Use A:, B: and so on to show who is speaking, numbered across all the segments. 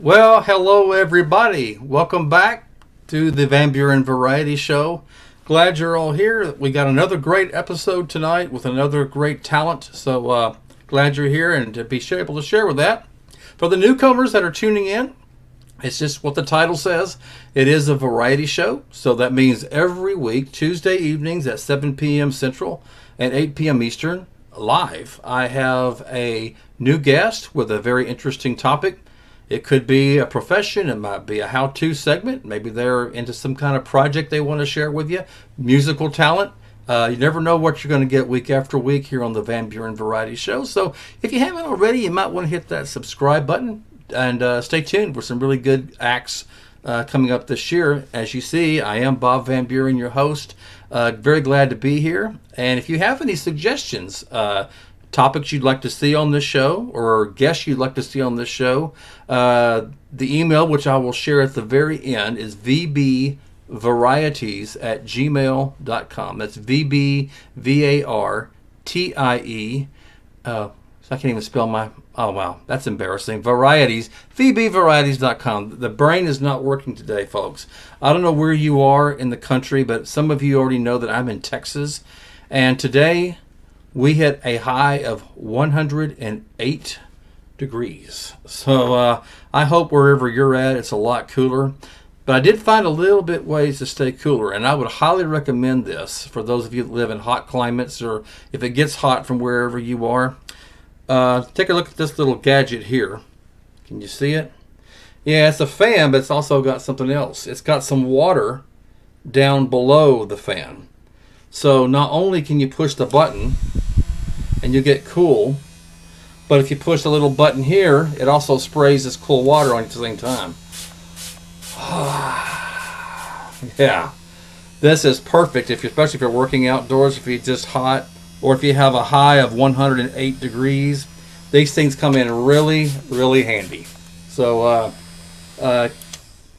A: Well, hello everybody. Welcome back to the Van Buren Variety Show. Glad you're all here. We got another great episode tonight with another great talent. So glad you're here and to be able to share with that. For the newcomers that are tuning in, it's just what the title says. It is a variety show. So that means every week, Tuesday evenings at 7 p.m. Central and 8 p.m. Eastern, live, I have a new guest with a very interesting topic. It could be a profession. It might be a how-to segment. Maybe they're into some kind of project they want to share with you. Musical talent. You never know what you're going to get week after week here on the Van Buren Variety Show. So if you haven't already, you might want to hit that subscribe button and stay tuned for some really good acts coming up this year. As you see, I am Bob Van Buren, your host. Very glad to be here. And if you have any suggestions, topics you'd like to see on this show or guests you'd like to see on this show, the email, which I will share at the very end, is vbvarieties@gmail.com. That's VBVARTIE. So I can't even spell my, oh wow, that's embarrassing. Varieties, vbvarieties.com. The brain is not working today, folks. I don't know where you are in the country, but some of you already know that I'm in Texas. And today, we hit a high of 108 degrees. So I hope wherever you're at, it's a lot cooler. But I did find a little bit ways to stay cooler, and I would highly recommend this for those of you that live in hot climates, or if it gets hot from wherever you are. Take a look at this little gadget here. Can you see it? Yeah, it's a fan, but it's also got something else. It's got some water down below the fan. So not only can you push the button and you get cool, but if you push the little button here, it also sprays this cool water on you at the same time. Yeah, this is perfect especially if you're working outdoors, if you're just hot, or if you have a high of 108 degrees. These things come in really, really handy. So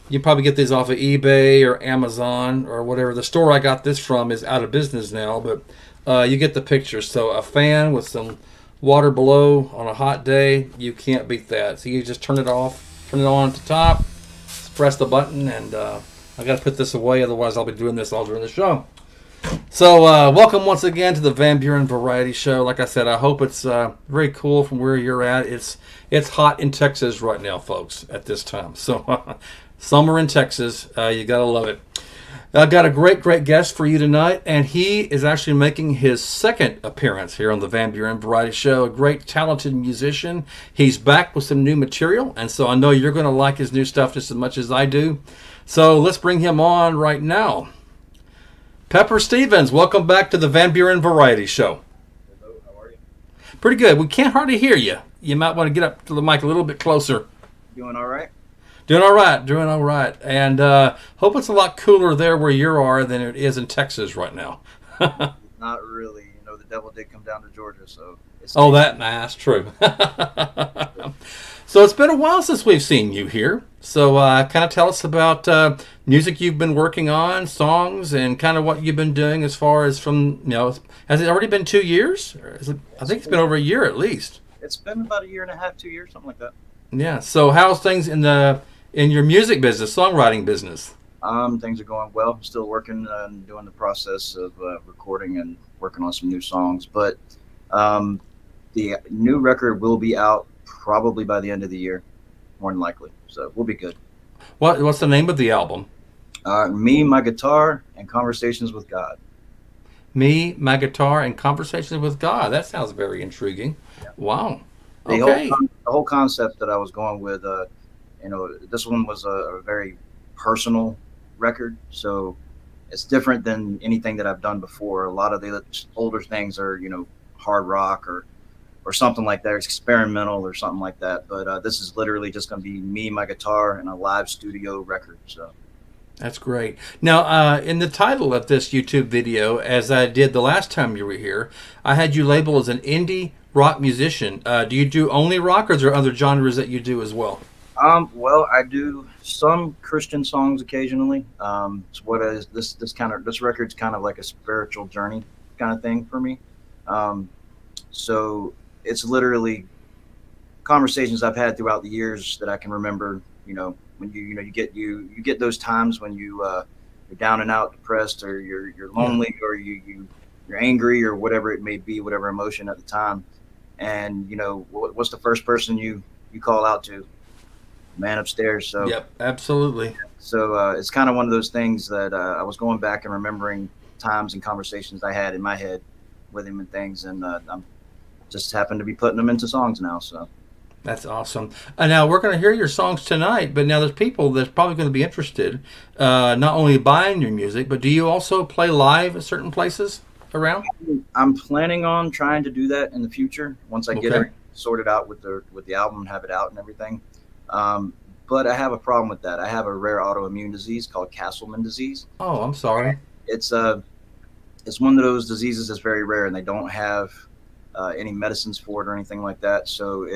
A: you probably get these off of eBay or Amazon or whatever. The store I got this from is out of business now, but you get the picture. So a fan with some water below on a hot day, you can't beat that. So you just turn it off, turn it on at the top, press the button, and I got to put this away, otherwise I'll be doing this all during the show. So welcome once again to the Van Buren Variety Show. Like I said, I hope it's very cool from where you're at. It's hot in Texas right now, folks, at this time. So summer in Texas, you gotta love it. I've got a great guest for you tonight, and he is actually making his second appearance here on the Van Buren Variety Show. A great, talented musician. He's back with some new material, and so I know you're going to like his new stuff just as much as I do. So let's bring him on right now. Pepper Stevens, welcome back to the Van Buren Variety Show.
B: Hello, how are you?
A: Pretty good. We can't hardly hear you. You might want to get up to the mic a little bit closer.
B: Doing all right?
A: Doing all right. And hope it's a lot cooler there where you are than it is in Texas right now.
B: Not really. You know, the devil did come down to Georgia, so it's
A: Oh, that's true. So it's been a while since we've seen you here. So kind of tell us about music you've been working on, songs, and kind of what you've been doing as far as from, has it already been 2 years? Or I think it's been over a year at least.
B: It's been about a year and a half, 2 years, something like that.
A: Yeah. So how's things in your music business, songwriting business?
B: Things are going well. I'm still working and doing the process of recording and working on some new songs. But the new record will be out probably by the end of the year, more than likely. So we'll be good.
A: What's the name of the album?
B: Me, My Guitar, and Conversations with God.
A: Me, My Guitar, and Conversations with God. That sounds very intriguing.
B: Yeah.
A: Wow.
B: The
A: Okay.
B: whole concept that I was going with, this one was a very personal record, so it's different than anything that I've done before. A lot of the older things are, hard rock or something like that. It's experimental or something like that. But this is literally just going to be me, my guitar, and a live studio record. So
A: That's great. Now, in the title of this YouTube video, as I did the last time you were here, I had you labeled as an indie rock musician. Do you do only rock, or are there other genres that you do as well?
B: Well, I do some Christian songs occasionally. This record's kind of like a spiritual journey kind of thing for me. So it's literally conversations I've had throughout the years that I can remember When you get those times when you're down and out, depressed, or you're
A: Yeah.
B: lonely, or you're angry, or whatever it may be, whatever emotion at the time. And what's the first person you call out to? Man upstairs. So
A: Yep. Absolutely.
B: it's kind of one of those things that I was going back and remembering times and conversations I had in my head with him and things, and I'm just happen to be putting them into songs now. So
A: That's awesome. Now we're going to hear your songs tonight, but now there's people that's probably going to be interested, not only buying your music, but do you also play live at certain places around?
B: I'm planning on trying to do that in the future once I get
A: Okay.
B: everything sorted out with the album and have it out and everything. Um, but I have a problem with that. I have a rare autoimmune disease called Castleman disease.
A: Oh, I'm sorry.
B: It's it's one of those diseases that's very rare, and they don't have any medicines for it or anything like that. So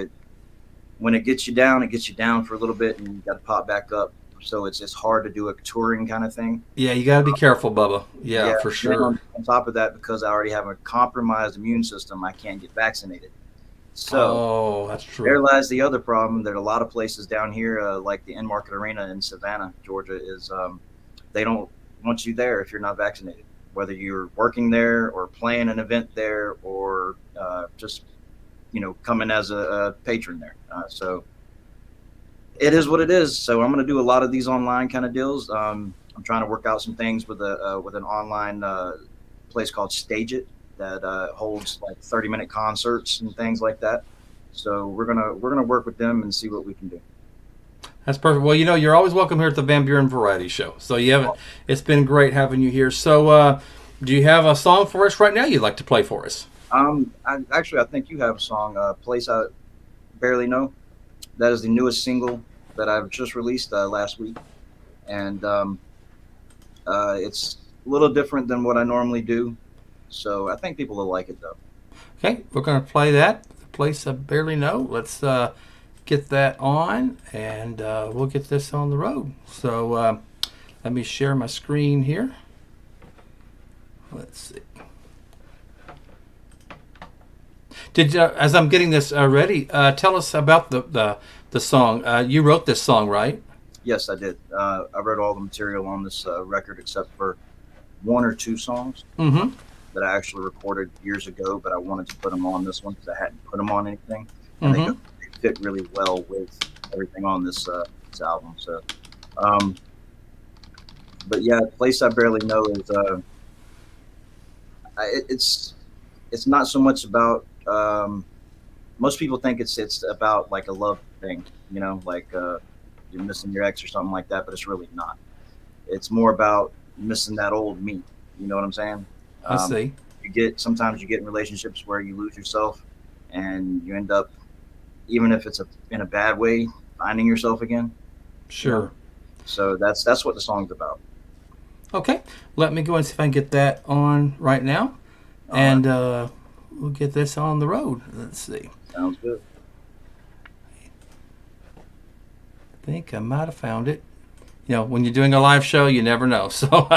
B: when it gets you down for a little bit, and you got to pop back up. So it's hard to do a touring kind of thing.
A: Yeah, you got to be careful, Bubba. Yeah,
B: Yeah.
A: for
B: And then
A: sure.
B: on top of that, because I already have a compromised immune system, I can't get vaccinated. So
A: Oh, that's
B: there
A: true.
B: lies the other problem. There are a lot of places down here, like the End Market Arena in Savannah, Georgia, is they don't want you there if you're not vaccinated, whether you're working there or playing an event there, or just coming as a patron there. So it is what it is. So I'm going to do a lot of these online kind of deals. I'm trying to work out some things with an online place called Stage It that holds like 30-minute concerts and things like that. So we're gonna work with them and see what we can do.
A: That's perfect. Well, you're always welcome here at the Van Buren Variety Show. So you haven't. It's been great having you here. So, do you have a song for us right now you'd like to play for us?
B: I think you have a song, "Place I Barely Know." That is the newest single that I've just released last week, and it's a little different than what I normally do. So I think people will like it though.
A: Okay, we're going to play that. The place I barely know. Let's get that on, and we'll get this on the road. So let me share my screen here. Let's see. As I'm getting this ready, tell us about the song. You wrote this song, right?
B: Yes, I did. I wrote all the material on this record except for one or two songs
A: Mm-hmm.
B: that I actually recorded years ago, but I wanted to put them on this one because I hadn't put them on anything, and
A: Mm-hmm.
B: they fit really well with everything on this album. So, um, but yeah, "Place I Barely Know" is it's not so much about. Most people think it's about like a love thing, like you're missing your ex or something like that, but it's really not. It's more about missing that old me. You know what I'm saying?
A: I
B: Um,
A: see.
B: sometimes you get in relationships where you lose yourself, and you end up, even if it's in a bad way, finding yourself again. You know,
A: Sure.
B: so that's what the song's about.
A: Okay. Let me go and see if I can get that on right now,
B: All right,
A: and we'll get this on the road. Let's see.
B: sounds good.
A: I think I might have found it. When you're doing a live show, you never know. So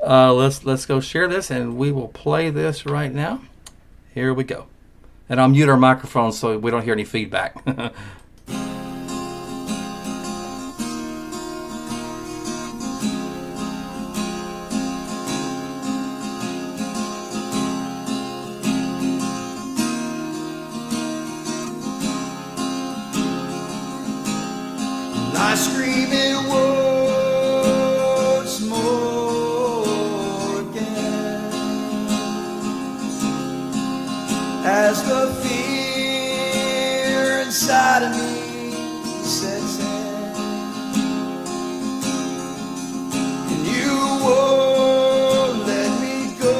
A: let's go share this, and we will play this right now. Here we go. And I'll mute our microphone so we don't hear any feedback.
C: I scream it once more again as the fear inside of me sets in, and you won't let me go,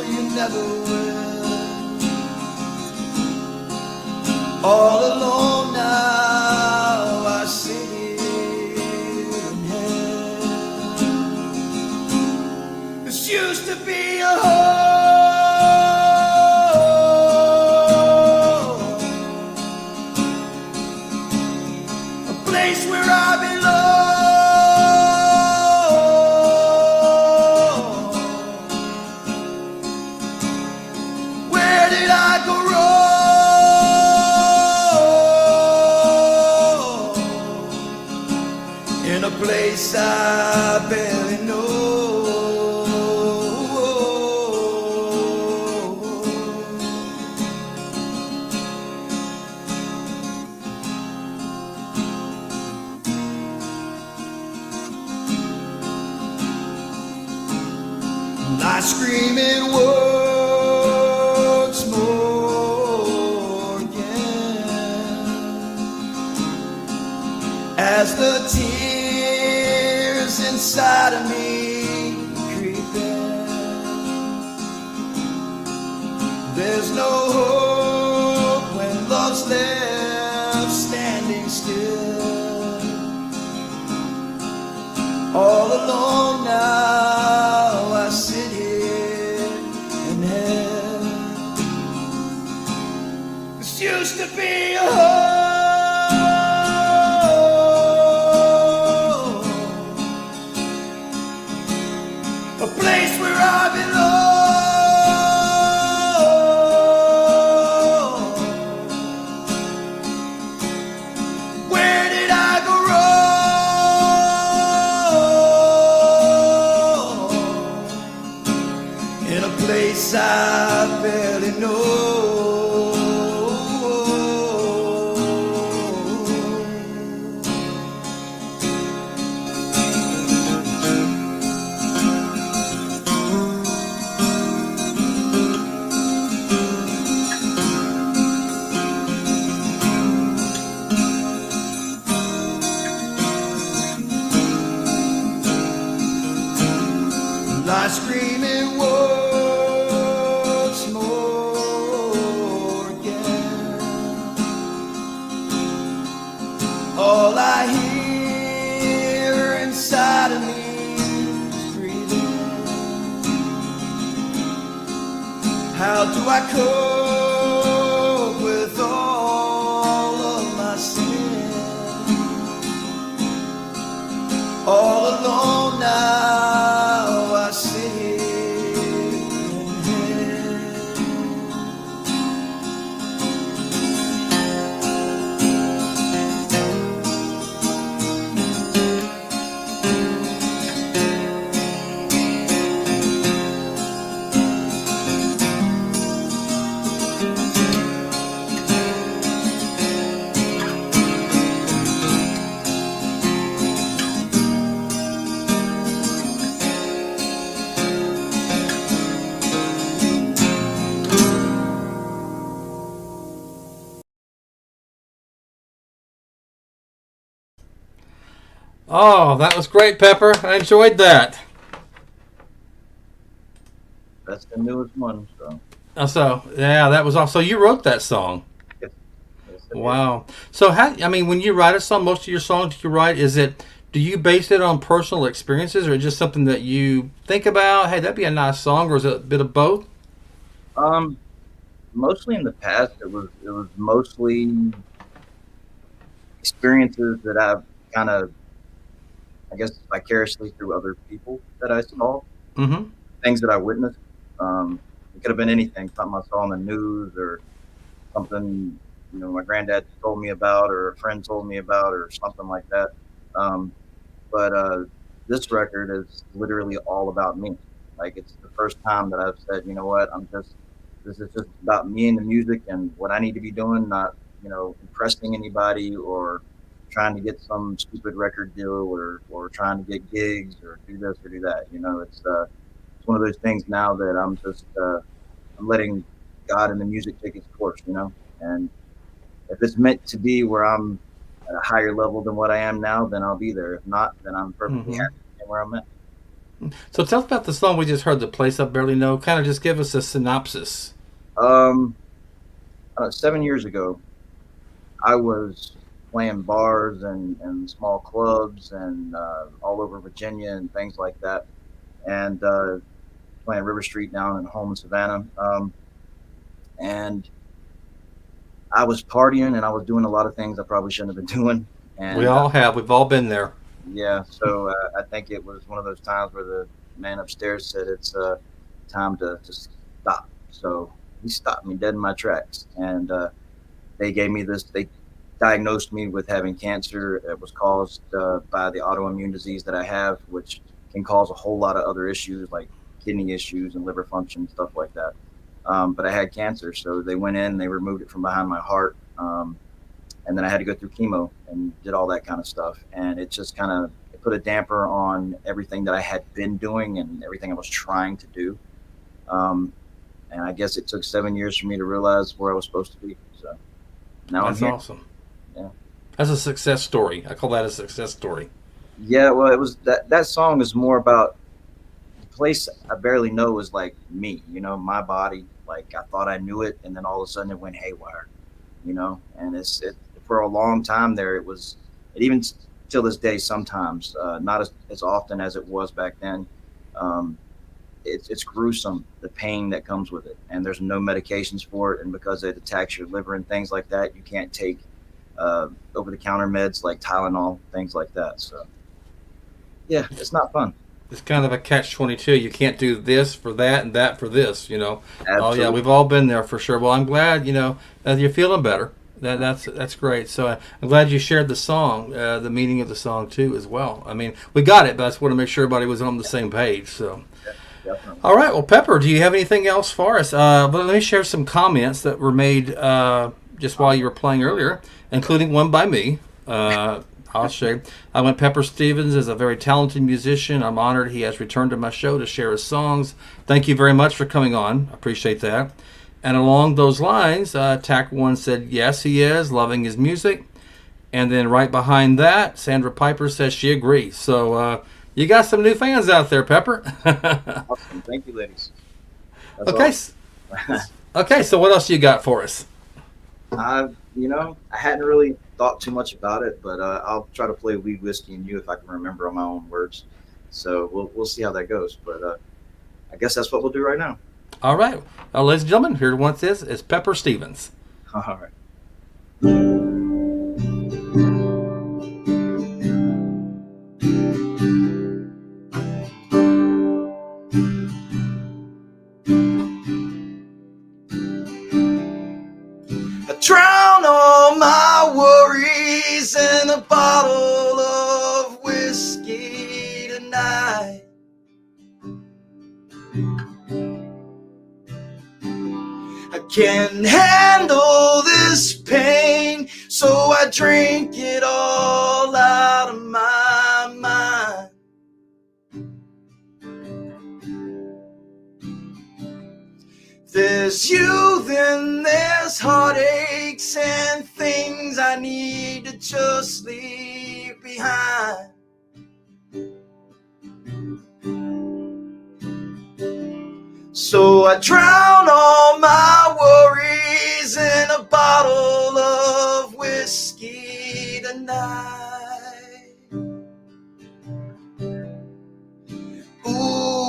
C: you never will. All alone now, I sit here in hell. This used to be a home, a place where I belong. Where did I go wrong? place I barely know. I scream it once more again as the tears inside of me creep in. There's no hope when love's left standing still. All alone now I sit here in hell. This used to be a home, a place where I belong. Where did I go wrong? In a place I barely know. I scream it once more again. All I hear inside of me is breathing. How do I cope with all of my sin? All alone now I sit here in hell.
A: Oh, that was great, Pepper. I enjoyed that.
B: That's the newest one. So
A: So, yeah, that was awesome. So you wrote that song.
B: yes, yes, I did.
A: Wow. So how? I mean, when you write a song, most of your songs you write, is it? Do you base it on personal experiences, or just something that you think about? Hey, that'd be a nice song, or is it a bit of both?
B: Um, Mostly in the past, it was mostly experiences that I've kind of, I guess, vicariously through other people that I saw,
A: Mm-hmm.
B: things that I witnessed. It could have been anything, something I saw on the news or something, my granddad told me about or a friend told me about or something like that. Um, but this record is literally all about me. Like it's the first time that I've said, you know what, this is just about me and the music and what I need to be doing, not, impressing anybody or trying to get some stupid record deal or trying to get gigs or do this or do that. It's one of those things now that I'm letting God and the music take its course, and if it's meant to be where I'm at a higher level than what I am now, then I'll be there. If not, then I'm perfectly
A: Mm-hmm.
B: happy where I'm at.
A: So tell us about the song we just heard, "The Place I Barely Know." Kind of just give us a synopsis.
B: Um, 7 years ago, I was playing bars and small clubs and all over Virginia and things like that, and playing River Street down in home in Savannah. And I was partying and I was doing a lot of things I probably shouldn't have been doing.
A: We
B: And
A: all have. We've all been there.
B: yeah, so I think it was one of those times where the man upstairs said it's time to stop. So he stopped me dead in my tracks, and they gave me this. They diagnosed me with having cancer. It was caused by the autoimmune disease that I have, which can cause a whole lot of other issues like kidney issues and liver function, stuff like that. But I had cancer, so they went in, they removed it from behind my heart, and then I had to go through chemo and did all that kind of stuff. And it just kind of put a damper on everything that I had been doing and everything I was trying to do. And I guess it took 7 years for me to realize where I was supposed to be. So now
A: That's
B: I'm here.
A: awesome.
B: Yeah.
A: That's a success story. I call that a success story.
B: Yeah, well, it was that song is more about the place I barely know is like me, my body. Like I thought I knew it, and then all of a sudden it went haywire, And it for a long time there. It even till this day sometimes, not as often as it was back then. It's gruesome, the pain that comes with it, and there's no medications for it, and because it attacks your liver and things like that, you can't take over-the-counter meds like Tylenol, things like that. So yeah, it's not fun.
A: It's kind of a catch-22. You can't do this for that and that for this, Oh
B: Absolutely.
A: yeah, we've all been there for sure. Well, I'm glad, that you're feeling better. That's great. So I'm glad you shared the song, the meaning of the song too, as well. I mean, we got it, but I just want to make sure everybody was on the same page. So.
B: Definitely.
A: All right. Well, Pepper, do you have anything else for us? But let me share some comments that were made just while you were playing earlier, including one by me. I'll share. I went, Pepper Stevens is a very talented musician. I'm honored he has returned to my show to share his songs. Thank you very much for coming on. I appreciate that. And along those lines, Tack One said, yes, he is, loving his music. And then right behind that, Sandra Piper says she agrees. So you got some new fans out there, Pepper.
B: Awesome. Thank you, ladies. That's
A: Okay.
B: awesome.
A: Okay, so what else you got for us?
B: I hadn't really thought too much about it, but I'll try to play Weed, Whiskey, and You if I can remember on my own words. So we'll see how that goes. But I guess that's what we'll do right now.
A: All right. Ladies and gentlemen, here once is Pepper Stevens.
B: All right. I drown all my worries in a bottle of whiskey tonight. I can't handle this pain, so I drink it all out of my mind. There's you, then there's heartaches and things I need to just leave behind. So I drown all my worries in a bottle of whiskey tonight. Ooh.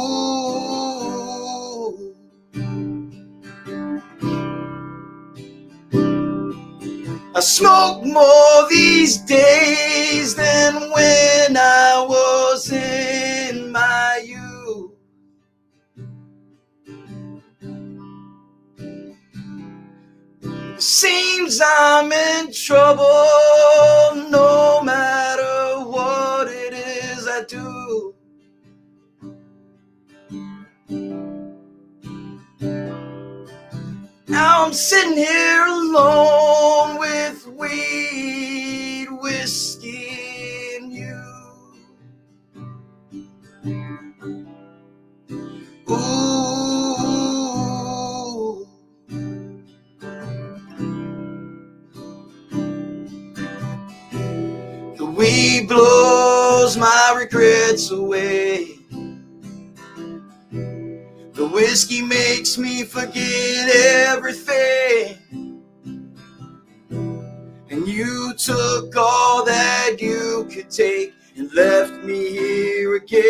B: I smoke more these days than when I was in my youth. Seems I'm in trouble no matter what it is I do. Now I'm sitting here alone with weed, whiskey, and you. Ooh. The weed blows my regrets away. The whiskey makes me forget everything. And you took all that you could take and left me here again.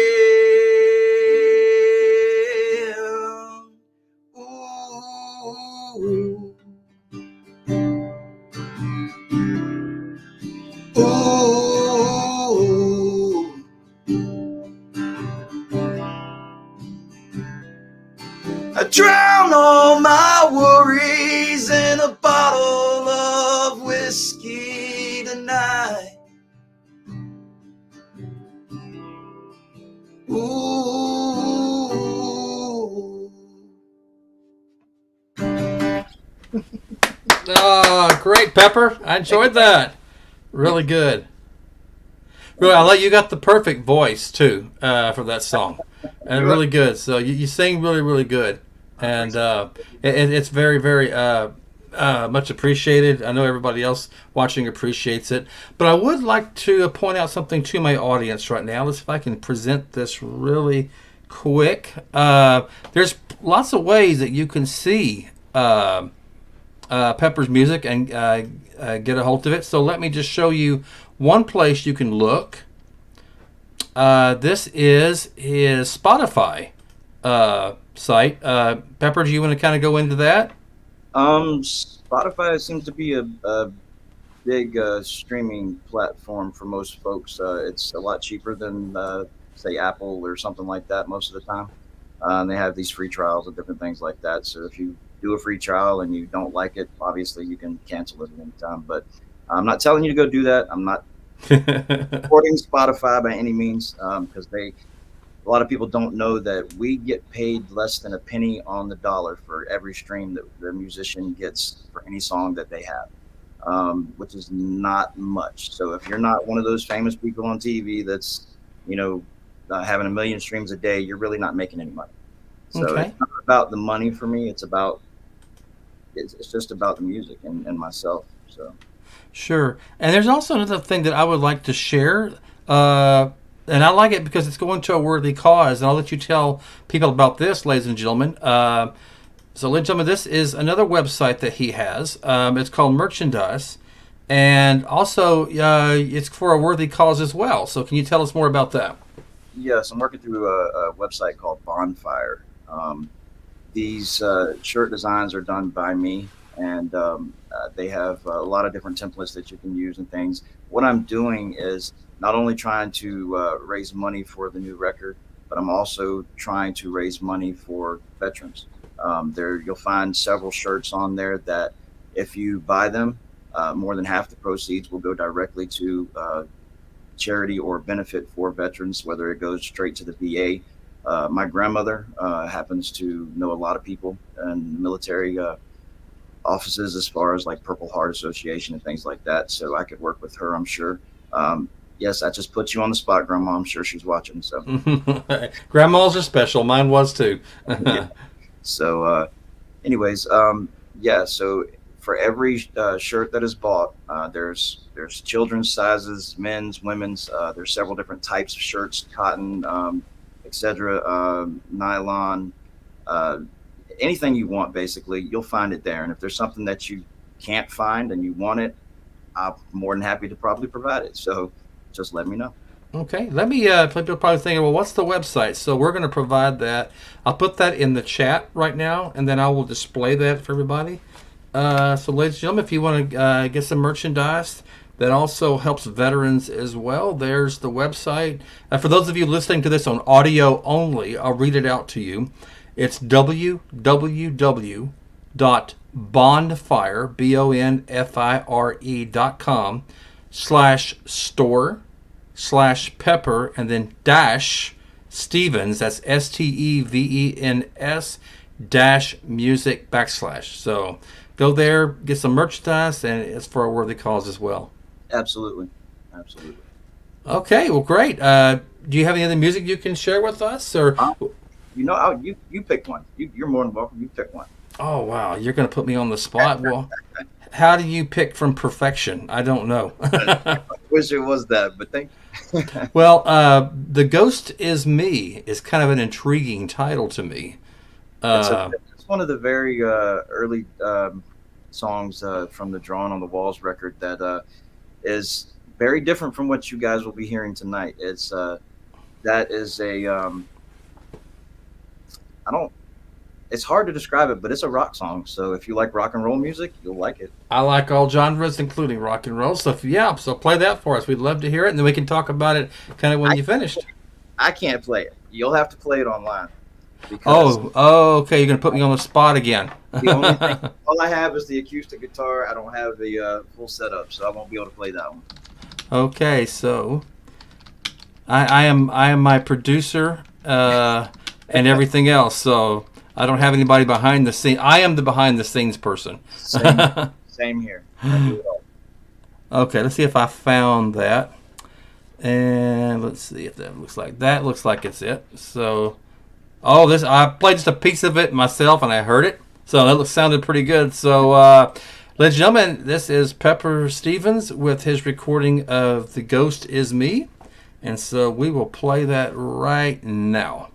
B: Ooh. Ooh. I drown all my worries in a bottle of whiskey
C: night. Ooh.
A: Oh, great, Pepper. I enjoyed that. Really good. Really, I like you got the perfect voice too for that song, and really good. So you sing really, really good, and it's very, very much appreciated. I know everybody else watching appreciates it, but I would like to point out something to my audience right now. Let's see if I can present this really quick. There's lots of ways that you can see Pepper's music and get a hold of it. So let me just show you one place you can look. This is his Spotify site. Pepper, do you want to kind of go into that?
B: Spotify seems to be a big streaming platform for most folks. It's a lot cheaper than say Apple or something like that most of the time. And they have these free trials and different things like that. So if you do a free trial and you don't like it, obviously you can cancel it at any time. But I'm not telling you to go do that. I'm not supporting Spotify by any means, because a lot of people don't know that we get paid less than a penny on the dollar for every stream that the musician gets for any song that they have, which is not much. So if you're not one of those famous people on TV that's, having 1 million streams a day, you're really not making any money. So
A: Okay.
B: It's not about the money for me. It's just about the music and myself. So.
A: Sure. And there's also another thing that I would like to share. And I like it because it's going to a worthy cause. And I'll let you tell people about this, ladies and gentlemen. So, ladies and gentlemen, this is another website that he has. It's called Merchandise. And also, it's for a worthy cause as well. So, can you tell us more about that?
B: Yes, I'm working through a website called Bonfire. These shirt designs are done by me, and they have a lot of different templates that you can use and things. What I'm doing is not only trying to raise money for the new record, but I'm also trying to raise money for veterans. You'll find several shirts on there that if you buy them, more than half the proceeds will go directly to charity or benefit for veterans, whether it goes straight to the VA. My grandmother happens to know a lot of people in military offices as far as like Purple Heart Association and things like that. So I could work with her, I'm sure. Yes, I just put you on the spot, Grandma. I'm sure she's watching. So
A: Grandmas are special. Mine was too.
B: Yeah. So anyways, yeah, so for every shirt that is bought, there's children's sizes, men's, women's. There's several different types of shirts, cotton, etc., nylon, anything you want, basically, you'll find it there. And if there's something that you can't find and you want it, I'm more than happy to probably provide it. So just let me know.
A: Okay, let me, people are probably thinking, well, what's the website? So we're going to provide that. I'll put that in the chat right now, and then I will display that for everybody. So ladies and gentlemen, if you want to get some merchandise that also helps veterans as well, there's the website. For those of you listening to this on audio only, I'll read it out to you. It's www.bonfire.com/store/pepper and then dash Stevens, that's STEVENS -music /. So go there, get some merchandise, and it's for a worthy cause as well.
B: Absolutely.
A: Okay, well, great. Do you have any other music you can share with us, or?
B: You pick one. You're more than welcome. You pick one.
A: Oh wow, you're going to put me on the spot. Well, how do you pick from perfection? I don't know.
B: I wish it was that, but thank you.
A: Well, "The Ghost Is Me" is kind of an intriguing title to me.
B: It's one of the very early songs from the Drawn on the Walls record that is very different from what you guys will be hearing tonight. It's that is a it's hard to describe it, but it's a rock song. So if you like rock and roll music, you'll like it.
A: I like all genres, including rock and roll. So so play that for us. We'd love to hear it, and then we can talk about it kind of when you finished.
B: I can't play it. You'll have to play it online. because
A: Okay. You're gonna put me on the spot again.
B: the only thing, all I have is the acoustic guitar. I don't have the full setup, so I won't be able to play that one.
A: Okay, so I am my producer and everything else. So I don't have anybody behind the scene. I am the behind the scenes person.
B: Same here. I do it all.
A: Okay, let's see if I found that. And let's see if that looks like that. Looks like it's it. So, this I played just a piece of it myself, and I heard it. So that sounded pretty good. So, ladies and gentlemen, this is Pepper Stevens with his recording of "The Ghost Is Me," and so we will play that right now.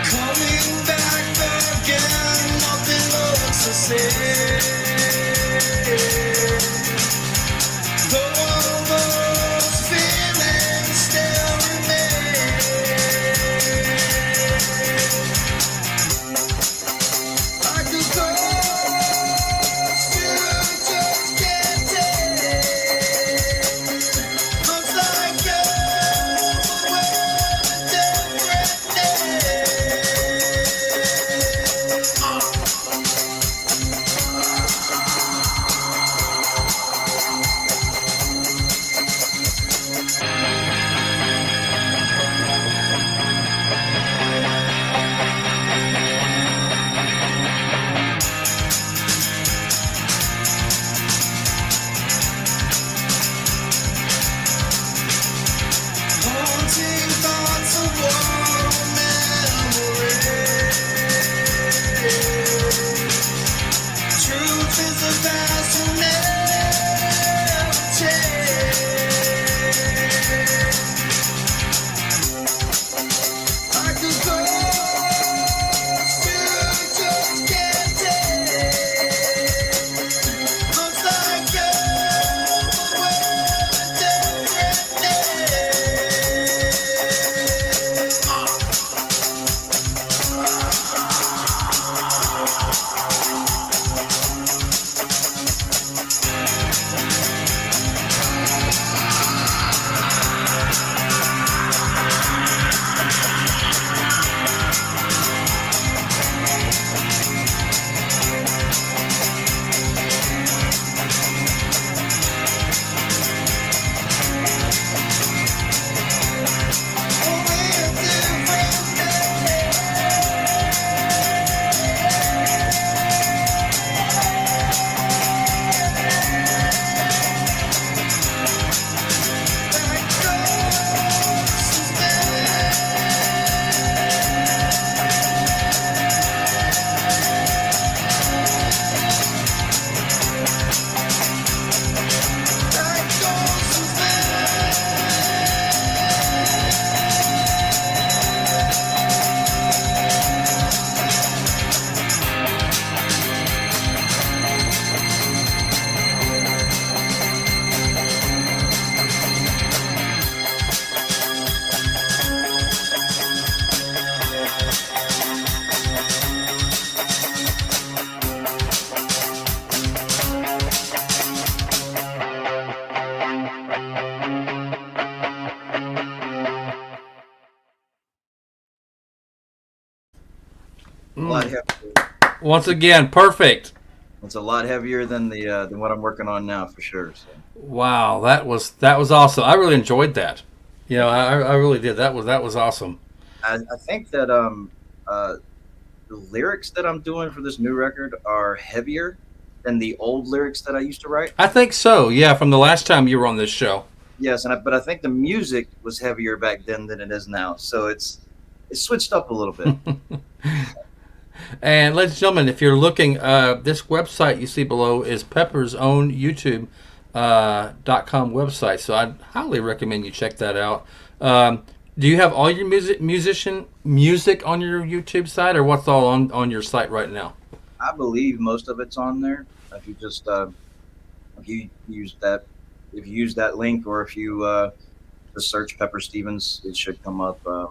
C: Coming back again, nothing looks the same. Though those feelings still remain, I could go, you just can't take. Looks like you're with a different haunting thoughts of warm memories. Truth is the past will never change. I could go, you just can't take. Looks like you're with a different a lot heavier.
A: Once again, perfect.
B: It's a lot heavier than the than what I'm working on now for sure. So.
A: Wow, that was awesome. I really enjoyed that. You know, I really did. That was awesome.
B: I think that the lyrics that I'm doing for this new record are heavier than the old lyrics that I used to write.
A: I think so. Yeah, from the last time you were on this show.
B: Yes, but I think the music was heavier back then than it is now. So it's switched up a little bit.
A: And ladies and gentlemen, if you're looking, this website you see below is Pepper's own YouTube .com website. So I'd highly recommend you check that out. Do you have all your music on your YouTube site, or what's all on your site right now?
B: I believe most of it's on there. If you just if you use that if you use that link, or if you just search Pepper Stevens, it should come up. I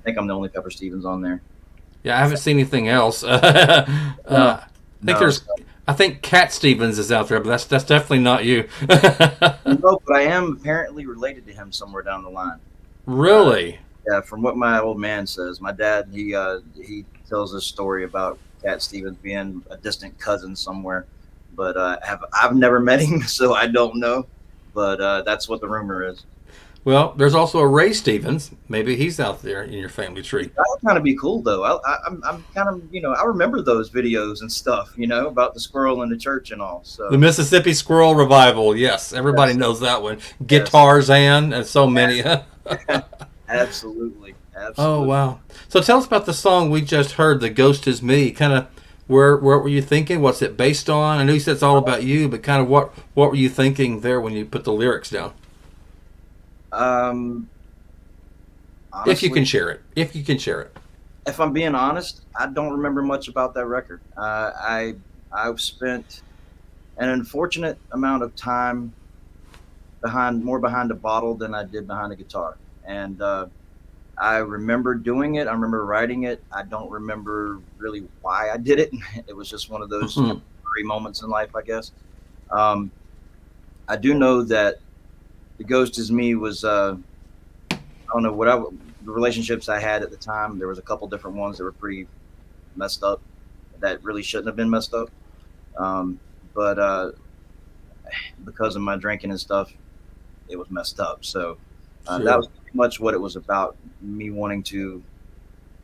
B: think I'm the only Pepper Stevens on there.
A: Yeah, I haven't seen anything else.
B: No, no,
A: I think Cat Stevens is out there, but that's definitely not you.
B: no, but I am apparently related to him somewhere down the line.
A: Really?
B: Yeah, from what my old man says, my dad he tells this story about Cat Stevens being a distant cousin somewhere, but I've never met him, so I don't know. But that's what the rumor is.
A: Well, there's also a Ray Stevens. Maybe he's out there in your family tree.
B: That would kind of be cool, though. I'm kind of, I remember those videos and stuff, about the squirrel in the church and all. So
A: The Mississippi Squirrel Revival. Yes, everybody
B: yes,
A: knows that one.
B: yes,
A: Guitarzan and so many.
B: absolutely,
A: Oh,
B: absolutely.
A: wow. So tell us about the song we just heard, The Ghost Is Me. Kind of where were you thinking? What's it based on? I know you said it's all about you, but kind of what were you thinking there when you put the lyrics down?
B: Um,
A: If you can
B: Honestly,
A: share it. If you can share it.
B: if I'm being honest, I don't remember much about that record. I've spent an unfortunate amount of time behind a bottle than I did behind a guitar, and I remember doing it. I remember writing it. I don't remember really why I did it. It was just one of those
A: Mhm.
B: temporary moments in life, I guess. Um, I do know that the Ghost Is Me was I don't know the relationships I had at the time. There was a couple different ones that were pretty messed up that really shouldn't have been messed up. Um, but because of my drinking and stuff, it was messed up. So that
A: Sure.
B: was pretty much what it was about. Me wanting to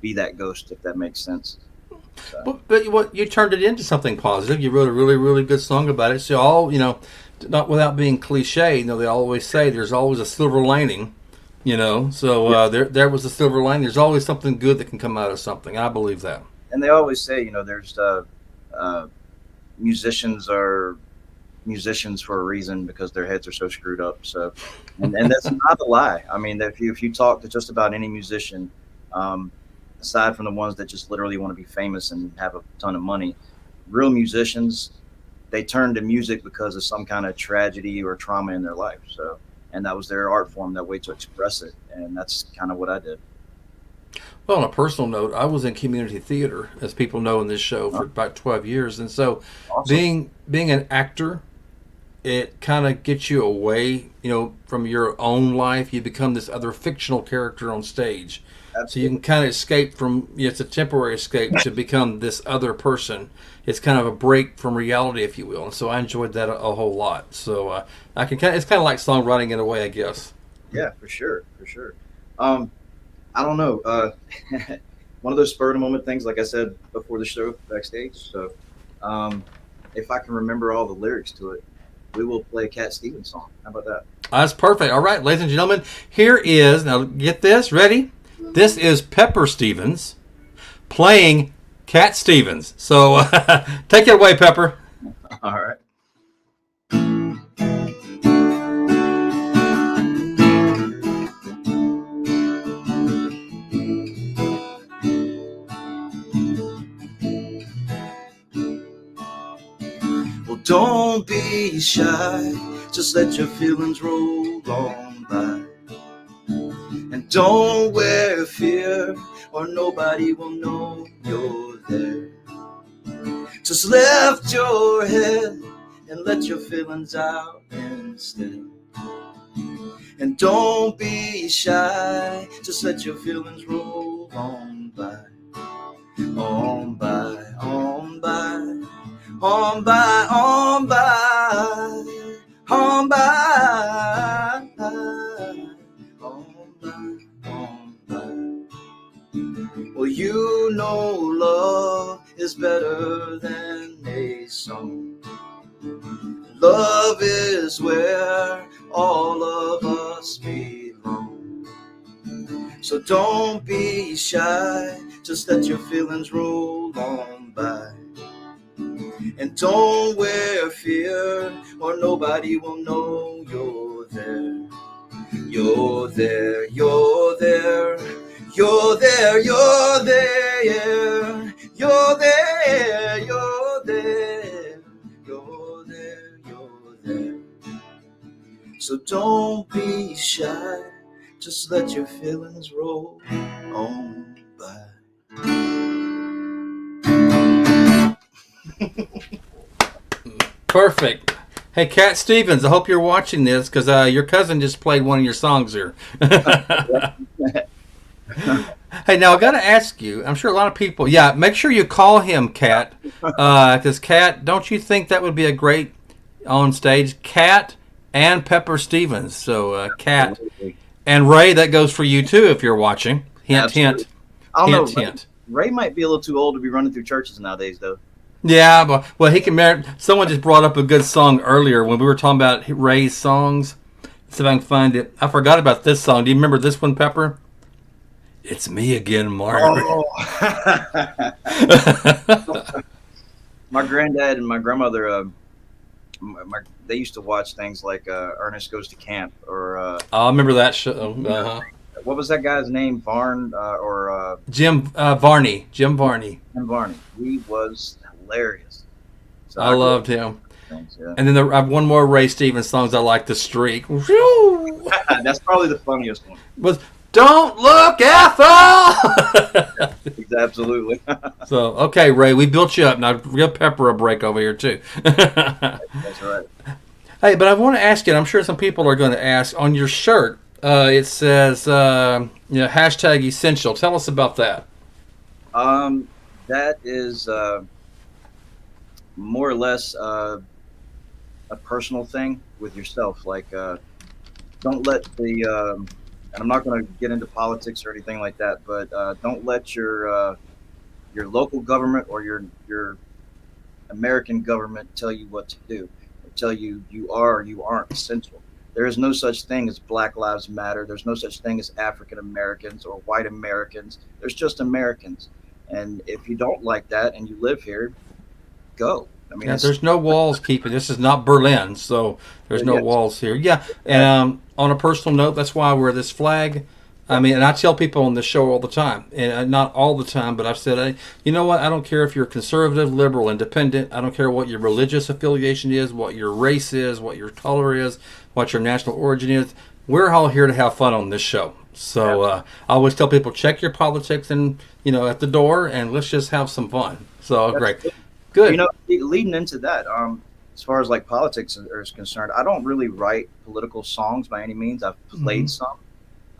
B: be that ghost, if that makes sense. So
A: But what you turned it into something positive. You wrote a really, really good song about it. So all not without being cliche. They always say there's always a silver lining. So
B: yeah,
A: there was a silver lining. There's always something good that can come out of something. I believe that.
B: and they always say, there's uh, musicians are musicians for a reason because their heads are so screwed up. So, and that's not a lie. I mean, if you talk to just about any musician, um, aside from the ones that just literally want to be famous and have a ton of money, real musicians, they turn to music because of some kind of tragedy or trauma in their life. So, and that was their art form, that way to express it, and that's kind of what I did.
A: Well, on a personal note, I was in community theater, as people know in this show, for
B: Huh?
A: about 12 years, and so
B: Awesome.
A: being an actor, it kind of gets you away, from your own life. You become this other fictional character on stage. So you can
B: Absolutely.
A: kind of escape from, it's a temporary escape to become this other person. It's kind of a break from reality, if you will. And so I enjoyed that a whole lot. So it's kind of like songwriting in a way, I guess.
B: Yeah, for sure, for sure. Um, I don't know. One of those spur of the moment things, like I said before the show backstage. So, um, if I can remember all the lyrics to it, we will play a Cat Stevens song. How about that?
A: That's perfect. All right, ladies and gentlemen, here is, now get this, ready? This is Pepper Stevens playing Cat Stevens. So take it away, Pepper.
B: All right. Well, don't be shy. Just let your feelings roll on by. And don't wear fear, or nobody will know you're there. Just lift your head and let your feelings out instead. And don't be shy, just let your feelings roll on by. On by, on by, on by, on by, on by, on by, on by. Well, love is better than a song. Love is where all of us belong. So don't be shy, just let your feelings roll on by. And don't wear fear, or nobody will know you're there. You're there, you're there, you're there, you're there, you're there, you're there, you're there, you're there. So don't be shy, just let your feelings roll on by.
A: Perfect. Hey, Cat Stevens, I hope you're watching this because your cousin just played one of your songs here. Hey, now I got to ask you. I'm sure a lot of people. Yeah, make sure you call him Cat, because Cat, don't you think that would be a great on stage? Cat and Pepper Stevens. So Cat and Ray, that goes for you too if you're watching. Hint,
B: Absolutely.
A: hint,
B: I don't
A: hint,
B: know.
A: hint.
B: Ray might be a little too old to be running through churches nowadays, though.
A: Yeah, but well, he can marry. Someone just brought up a good song earlier when we were talking about Ray's songs. See if I can find it. I forgot about this song. Do you remember this one, Pepper? It's me again, Margaret.
B: Oh. My granddad and my grandmother, they used to watch things like Ernest Goes to Camp, or
A: I remember that show.
B: what was that guy's name? Varn or
A: Jim Varney. Jim Varney.
B: Tim Varney. He was hilarious. So
A: I loved him.
B: things, yeah.
A: And then I have one more Ray Stevens songs I like, The Streak.
B: That's probably the funniest one.
A: Was Don't Look Ethel!
B: Absolutely.
A: So, okay, Ray, we built you up. Now give Pepper a break over here, too.
B: That's right.
A: Hey, but I want to ask you, and I'm sure some people are going to ask, on your shirt, it says, hashtag essential. Tell us about that.
B: That is more or less a personal thing with yourself. Like, don't let the and I'm not going to get into politics or anything like that, but don't let your local government or your American government tell you what to do, or tell you you are or you aren't essential. There is no such thing as Black Lives Matter. There's no such thing as African Americans or white Americans. There's just Americans. And if you don't like that and you live here, go. I mean,
A: Yeah, there's no walls keeping. This is not Berlin, so there's no walls here. Yeah, and on a personal note, that's why I wear this flag. I mean, and I tell people on the show all the time, and not all the time, but I've said, you know what? I don't care if you're conservative, liberal, independent. I don't care what your religious affiliation is, what your race is, what your color is, what your national origin is. We're all here to have fun on this show. So I always tell people, check your politics and at the door, and let's just have some fun. So great. Good.
B: Leading into that, as far as like politics is concerned, I don't really write political songs by any means. I've played some.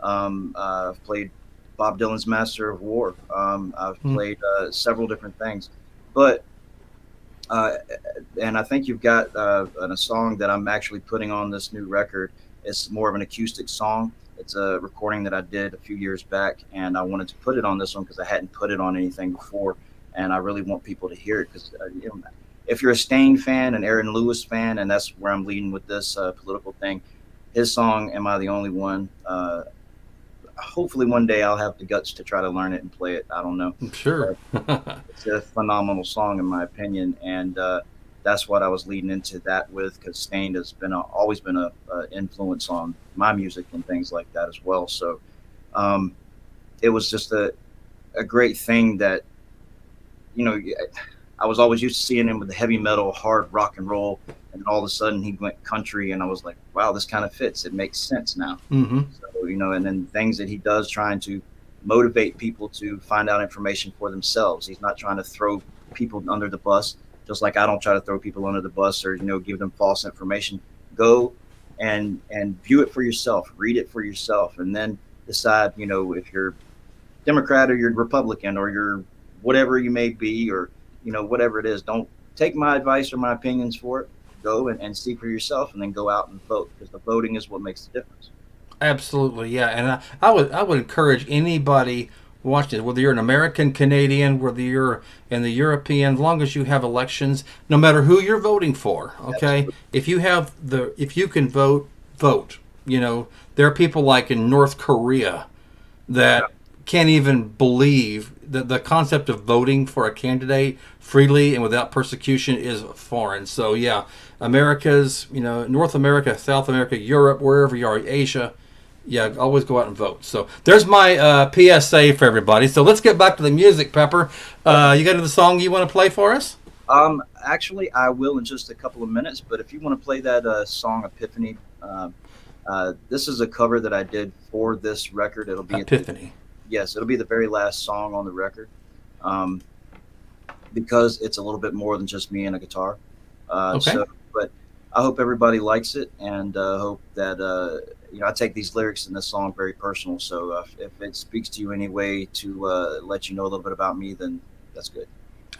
B: I've played Bob Dylan's Master of War. I've played several different things, but and I think you've got a song that I'm actually putting on this new record. It's more of an acoustic song. It's a recording that I did a few years back, and I wanted to put it on this one because I hadn't put it on anything before. And I really want people to hear it because if you're a Stain fan, an Aaron Lewis fan, and that's where I'm leading with this political thing, his song, Am I the Only One? Hopefully one day I'll have the guts to try to learn it and play it. I don't know.
A: Sure.
B: It's a phenomenal song in my opinion, and that's what I was leading into that with, because Stain has been always been a influence on my music and things like that as well. So it was just a great thing that, I was always used to seeing him with the heavy metal, hard rock and roll, and all of a sudden he went country, and I was like, wow, this kind of fits. It makes sense now.
A: Mm-hmm.
B: So, and then things that he does trying to motivate people to find out information for themselves. He's not trying to throw people under the bus, just like I don't try to throw people under the bus or, give them false information. Go and view it for yourself, read it for yourself, and then decide, if you're Democrat or you're Republican or you're whatever you may be, or whatever it is. Don't take my advice or my opinions for it. Go and see for yourself, and then go out and vote, because the voting is what makes the difference.
A: Absolutely, yeah. And I would encourage anybody watching it, whether you're an American, Canadian, whether you're in the European, as long as you have elections, no matter who you're voting for. Okay,
B: Absolutely.
A: if you can vote. There are people like in North Korea that can't even believe that the concept of voting for a candidate freely and without persecution is foreign. So yeah, America's, North America, South America, Europe, wherever you are, Asia, yeah, always go out and vote. So there's my PSA for everybody. So let's get back to the music, Pepper. You got the song you want to play for us?
B: Actually, I will in just a couple of minutes, but if you want to play that song Epiphany, This is a cover that I did for this record. It'll be
A: Epiphany.
B: yes, it'll be the very last song on the record, um, because it's a little bit more than just me and a guitar.
A: Okay.
B: But I hope everybody likes it, and hope that I take these lyrics in this song very personal. So if it speaks to you anyway to let you know a little bit about me, then that's good.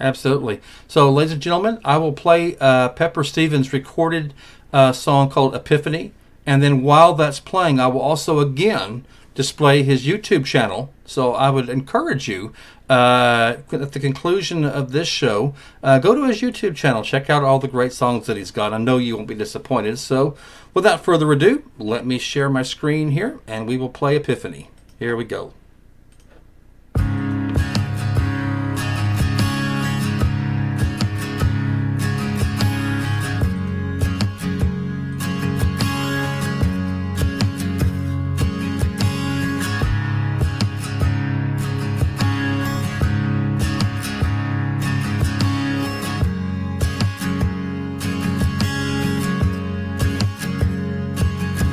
A: Absolutely. So, ladies and gentlemen, I will play Pepper Stevens' recorded song called Epiphany. And then while that's playing, I will also again display his YouTube channel. So I would encourage you, at the conclusion of this show, go to his YouTube channel. Check out all the great songs that he's got. I know you won't be disappointed. So without further ado, let me share my screen here, and we will play Epiphany. Here we go.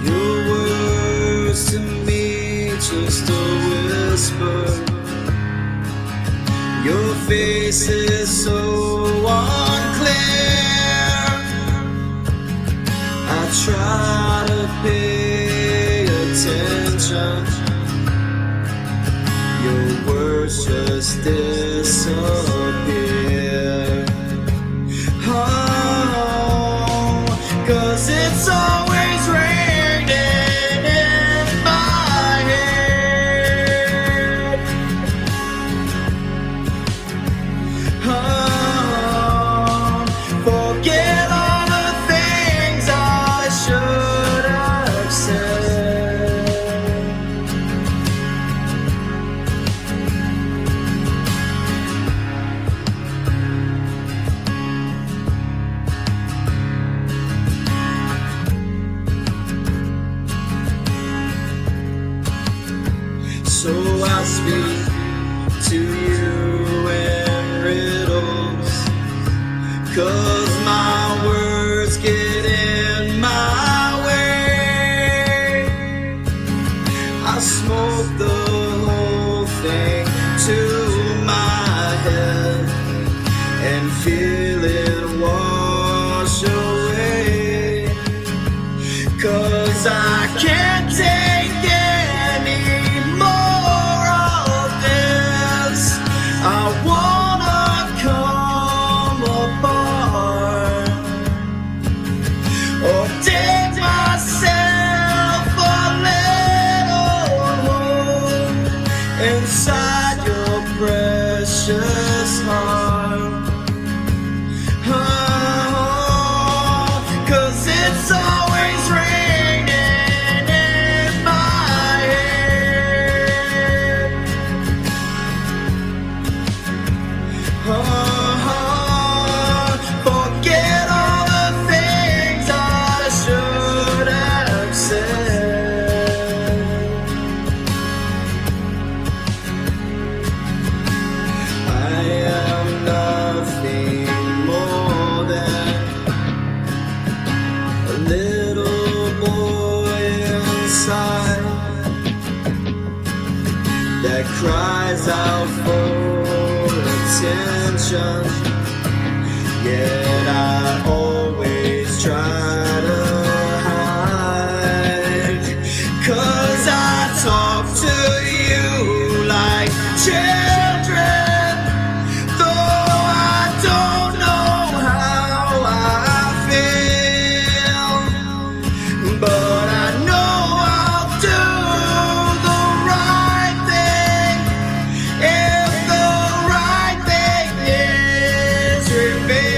C: Your words to me just a whisper. Your face is so unclear. I try to pay attention. Your words just disappear. Oh, 'cause it's always raining in my head. Oh, forget all the things I should have said. So I speak to you in riddles, 'cause my words get in my way. I smoke the whole thing to my head and feel it wash away. 'Cause I can't take any more of this. I wanna come apart, or take myself a little home inside your precious heart. Oh, 'cause it's always raining in my head. Oh, forget all the things I should have said. I am nothing more than a little boy inside that cries out for attention. Yet I always try to hide, 'cause I talk to you like children, though I don't know how I feel. But I know I'll do the right thing if the right thing is revealed.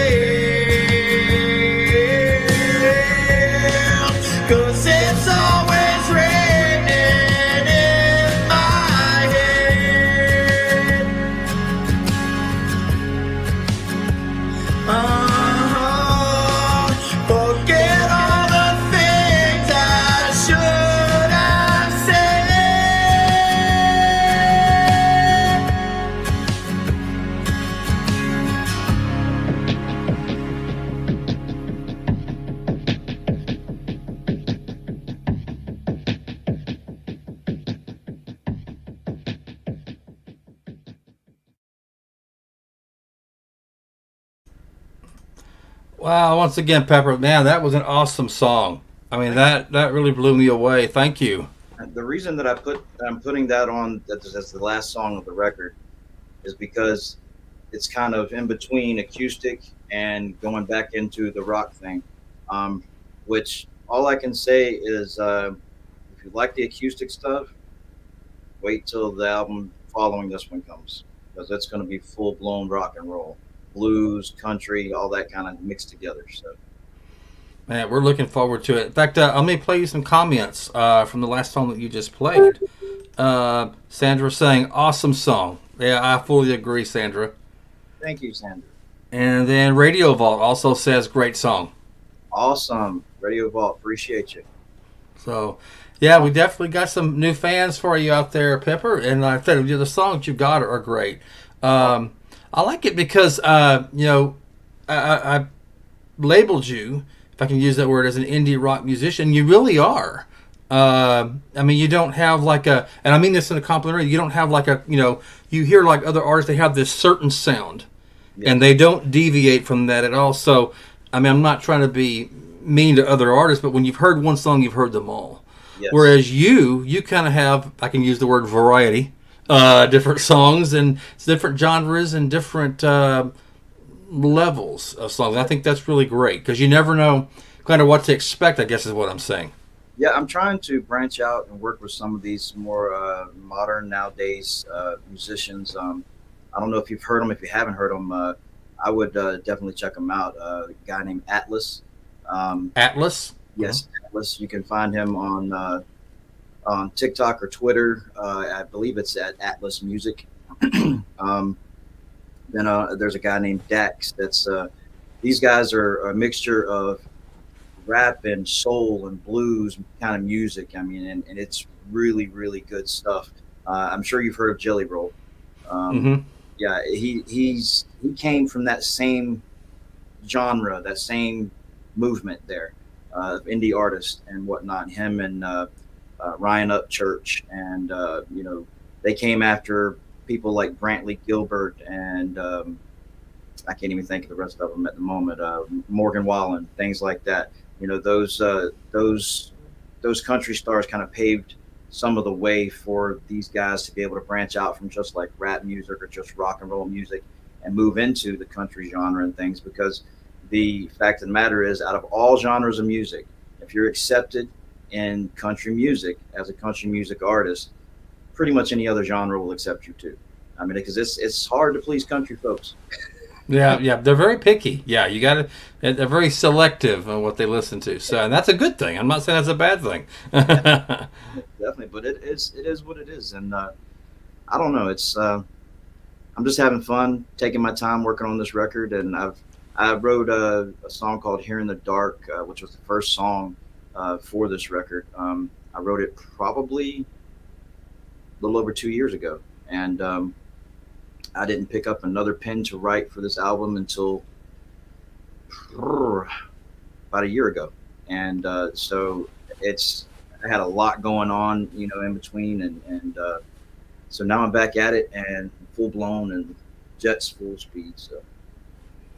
A: Wow, once again, Pepper, man, that was an awesome song. I mean, that really blew me away. Thank you.
B: The reason that I'm putting that on as the last song of the record is because it's kind of in between acoustic and going back into the rock thing. Um, which all I can say is, if you like the acoustic stuff, wait till the album following this one comes, because it's going to be full blown rock and roll, blues, country, all that kind of mixed together. So
A: Man, we're looking forward to it. In fact, let me play you some comments from the last song that you just played. Sandra saying, awesome song. Yeah, I fully agree, Sandra.
B: thank you, Sandra.
A: And then Radio Vault also says, great song.
B: Awesome, Radio Vault. Appreciate you.
A: So, yeah, we definitely got some new fans for you out there, Pepper. And like I said, the songs you got are great. I like it because, I labeled you, if I can use that word, as an indie rock musician. You really are. I mean, you don't have like a, and I mean this in a complimentary, you don't have like a, you hear like other artists, they have this certain sound. Yeah. And they don't deviate from that at all. So, I mean, I'm not trying to be mean to other artists, but when you've heard one song, you've heard them all. Yes. Whereas you kind of have, I can use the word variety, different songs and different genres and different levels of songs. I think that's really great because you never know kind of what to expect, I guess is what I'm saying.
B: Yeah, I'm trying to branch out and work with some of these more modern nowadays musicians. I don't know if you've heard them. If you haven't heard them, I would definitely check them out. A guy named Atlas.
A: Atlas?
B: Yes, Atlas. You can find him on TikTok or Twitter. I believe it's at Atlas Music. Then there's a guy named Dax. These guys are a mixture of rap and soul and blues kind of music. I mean, and it's really, really good stuff. I'm sure you've heard of Jelly Roll. Yeah, he came from that same genre, that same movement there of indie artists and whatnot. Him and Ryan Upchurch, and they came after people like Brantley Gilbert and I can't even think of the rest of them at the moment. Morgan Wallen, things like that. Those country stars kind of paved some of the way for these guys to be able to branch out from just like rap music or just rock and roll music and move into the country genre and things, because the fact of the matter is, out of all genres of music, if you're accepted in country music as a country music artist, pretty much any other genre will accept you too. I mean, because it's hard to please country folks.
A: Yeah, they're very picky. Yeah, you got to. They're very selective on what they listen to. So, and that's a good thing. I'm not saying that's a bad thing.
B: Definitely, but it is what it is, and I don't know. It's I'm just having fun, taking my time working on this record, and I wrote a song called "Here in the Dark," which was the first song for this record. I wrote it probably a little over 2 years ago, and I didn't pick up another pen to write for this album until about a year ago. And so I had a lot going on, in between. And so now I'm back at it and full blown and jets full speed. So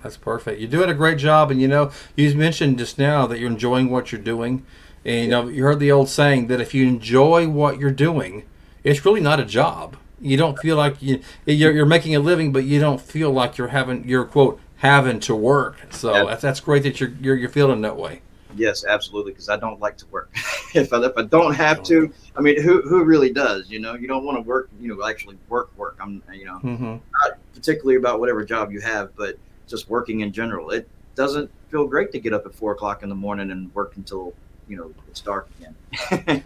A: that's perfect. You're doing a great job. And, you mentioned just now that you're enjoying what you're doing. And, you heard the old saying that if you enjoy what you're doing, it's really not a job. You don't feel like you're making a living, but you don't feel like you're quote having to work. So that's great that you're feeling that way.
B: Yes, absolutely. Because I don't like to work. if I don't have to, I mean, who really does? You don't want to work. Actually work. I'm not particularly about whatever job you have, but just working in general. It doesn't feel great to get up at 4:00 in the morning and work until it's dark again.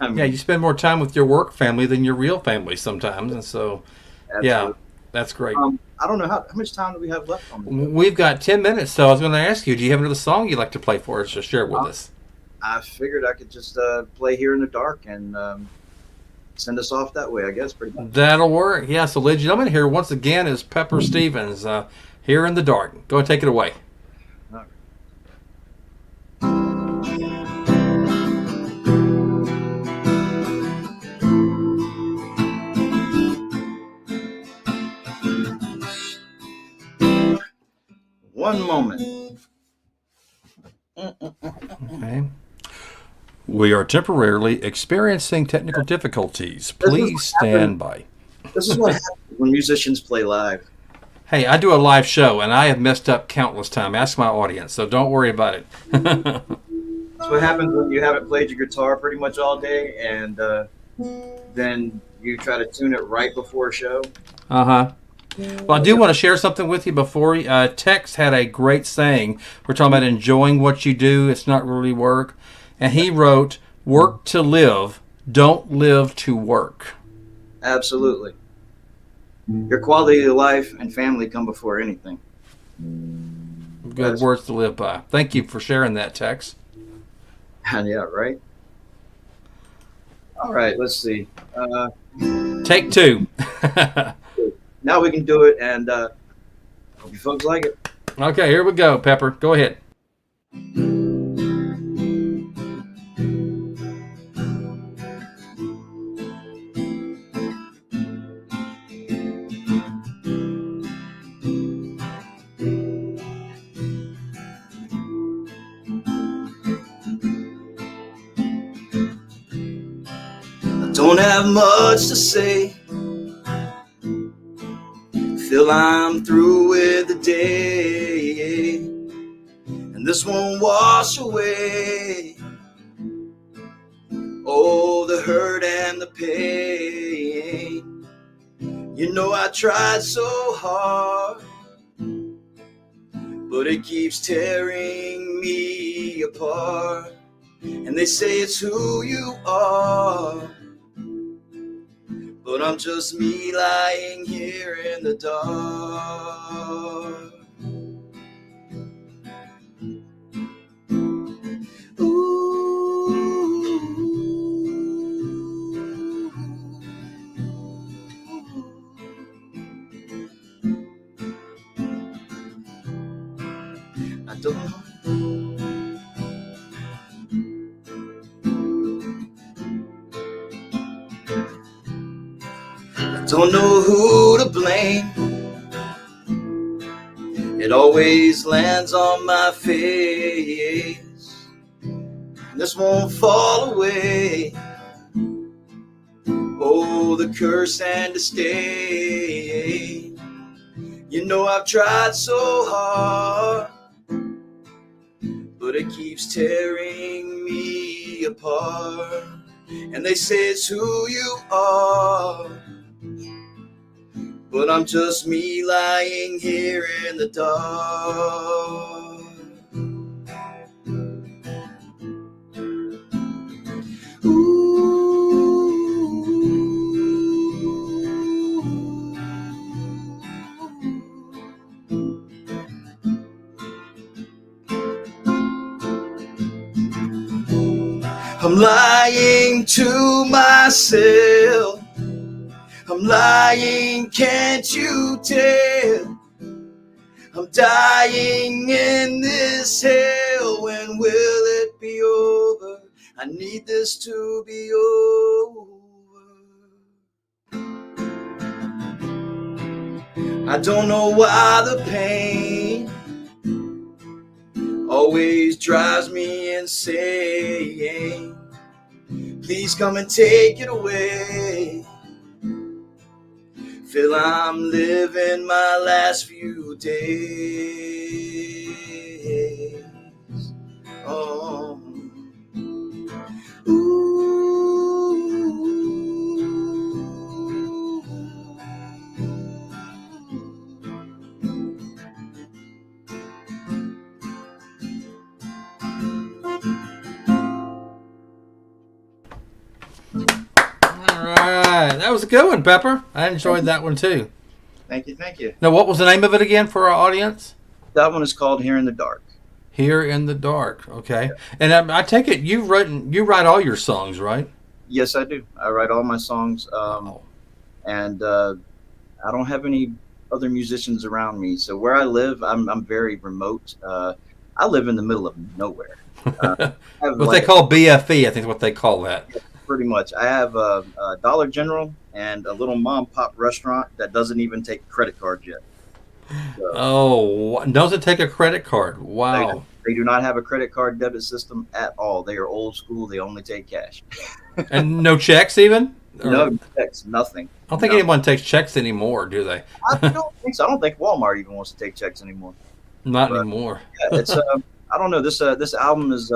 B: I mean,
A: yeah, you spend more time with your work family than your real family sometimes, and so absolutely. Yeah, that's great.
B: I don't know how much time do we have left on this?
A: We've got 10 minutes, so I was going to ask you, do you have another song you'd like to play for us or share with us?
B: I figured I could just play "Here in the Dark" and send us off that way, I guess. Pretty much.
A: That'll work. Yeah, so ladies and gentlemen, here once again is Pepper Stevens, "Here in the Dark." Go and take it away.
B: One moment.
A: Okay. We are temporarily experiencing technical difficulties. Please stand by.
B: This is what happens when musicians play live.
A: Hey, I do a live show, and I have messed up countless times. Ask my audience, so don't worry about it.
B: That's what happens when you haven't played your guitar pretty much all day, and then you try to tune it right before a show.
A: Uh-huh. Well, I do want to share something with you before. Tex had a great saying. We're talking about enjoying what you do. It's not really work. And he wrote, work to live, don't live to work.
B: Absolutely. Your quality of life and family come before anything.
A: Good words to live by. Thank you for sharing that, Tex.
B: Yeah, right? All right, let's see.
A: Take two.
B: Now we can do it, and hope you folks like it.
A: Okay, here we go, Pepper. Go ahead.
B: Don't have much to say. Feel I'm through with the day, and this won't wash away oh, the hurt and the pain. You know I tried so hard, but it keeps tearing me apart. And they say it's who you are, but I'm just me lying here in the dark. I don't know. Don't know who to blame. It always lands on my face. This won't fall away. Oh, the curse and the stain. You know I've tried so hard, but it keeps tearing me apart. And they say it's who you are, but I'm just me lying here in the dark. I'm lying to myself. I'm lying, can't you tell? I'm dying in this hell. When will it be over? I need this to be over. I don't know why the pain always drives me insane. Please come and take it away. Feel I'm living my last few days. Oh.
A: Alright, that was a good one, Pepper. I enjoyed that one too.
B: Thank you, thank you.
A: Now, what was the name of it again for our audience?
B: That one is called Here in the Dark.
A: Here in the Dark. Okay, and I take it you write all your songs, right?
B: Yes, I do. I write all my songs, and I don't have any other musicians around me. So where I live, I'm very remote. I live in the middle of nowhere.
A: What they call BFE, I think is what they call that.
B: Pretty much. I have a Dollar General and a little mom pop restaurant that doesn't even take credit cards yet. So,
A: Oh, doesn't take a credit card. Wow.
B: They do not have a credit card debit system at all. They are old school. They only take cash.
A: And no checks even?
B: No checks, nothing.
A: I don't think anyone takes checks anymore, do they?
B: I don't think so. I don't think Walmart even wants to take checks anymore.
A: Not anymore.
B: Yeah, it's I don't know. This album is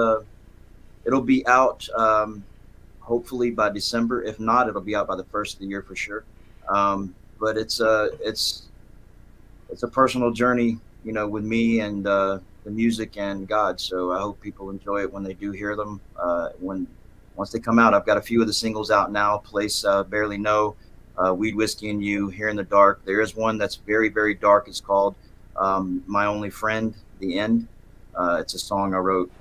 B: it'll be out hopefully by December. If not, it'll be out by the first of the year for sure. But it's a personal journey, you know, with me and the music and God. So I hope people enjoy it when they do hear them. Once they come out, I've got a few of the singles out now. Place Barely Know, Weed, Whiskey, and You, Here in the Dark. There is one that's very, very dark. It's called My Only Friend, The End. It's a song I wrote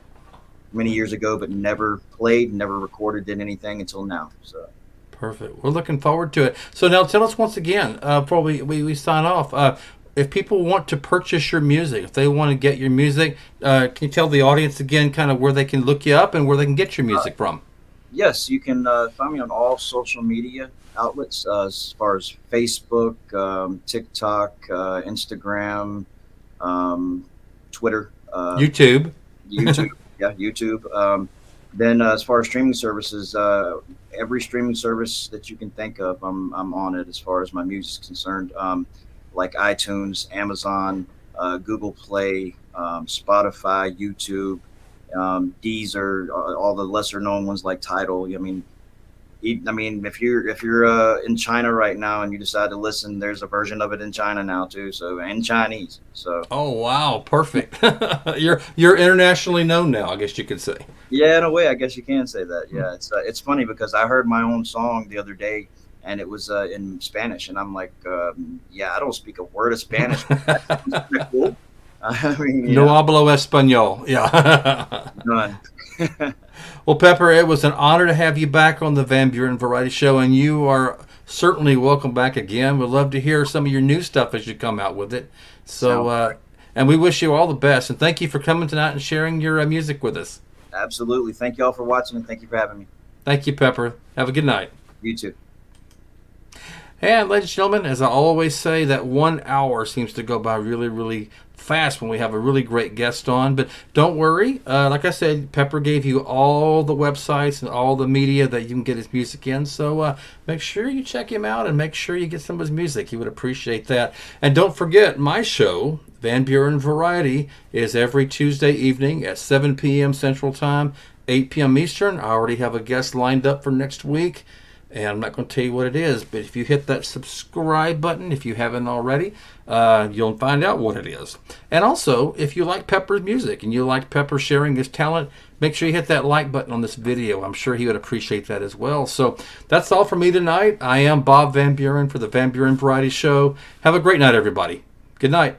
B: many years ago, but never played, never recorded, did anything until now. So
A: perfect. We're looking forward to it. So now tell us once again, before we sign off, if people want to purchase your music, if they want to get your music, can you tell the audience again kind of where they can look you up and where they can get your music from?
B: Yes, you can find me on all social media outlets as far as Facebook, TikTok, Instagram, Twitter,
A: YouTube.
B: Yeah, YouTube. Then as far as streaming services, every streaming service that you can think of, I'm on it as far as my music is concerned. Like iTunes, Amazon, Google Play, Spotify, YouTube, Deezer, all the lesser known ones like Tidal. I mean, if you're in China right now and you decide to listen, there's a version of it in China now too. So in Chinese. So.
A: Oh wow, perfect. You're internationally known now, I guess you could say.
B: Yeah, in a way, I guess you can say that. Yeah, it's funny because I heard my own song the other day. And it was in Spanish, and I'm like, yeah, I don't speak a word of Spanish. That's pretty cool. I mean,
A: no hablo español. Yeah.
B: None.
A: Well, Pepper, it was an honor to have you back on the Van Buren Variety Show, and you are certainly welcome back again. We'd love to hear some of your new stuff as you come out with it. So, and we wish you all the best, and thank you for coming tonight and sharing your music with us.
B: Absolutely. Thank you all for watching, and thank you for having me.
A: Thank you, Pepper. Have a good night.
B: You too.
A: And ladies and gentlemen, as I always say, that 1 hour seems to go by really, really fast when we have a really great guest on. But don't worry. Like I said, Pepper gave you all the websites and all the media that you can get his music in. So make sure you check him out and make sure you get some of his music. He would appreciate that. And don't forget, my show, Van Buren Variety, is every Tuesday evening at 7 p.m. Central Time, 8 p.m. Eastern. I already have a guest lined up for next week. And I'm not going to tell you what it is, but if you hit that subscribe button, if you haven't already, you'll find out what it is. And also, if you like Pepper's music and you like Pepper sharing his talent, make sure you hit that like button on this video. I'm sure he would appreciate that as well. So that's all for me tonight. I am Bob Van Buren for the Van Buren Variety Show. Have a great night, everybody. Good night.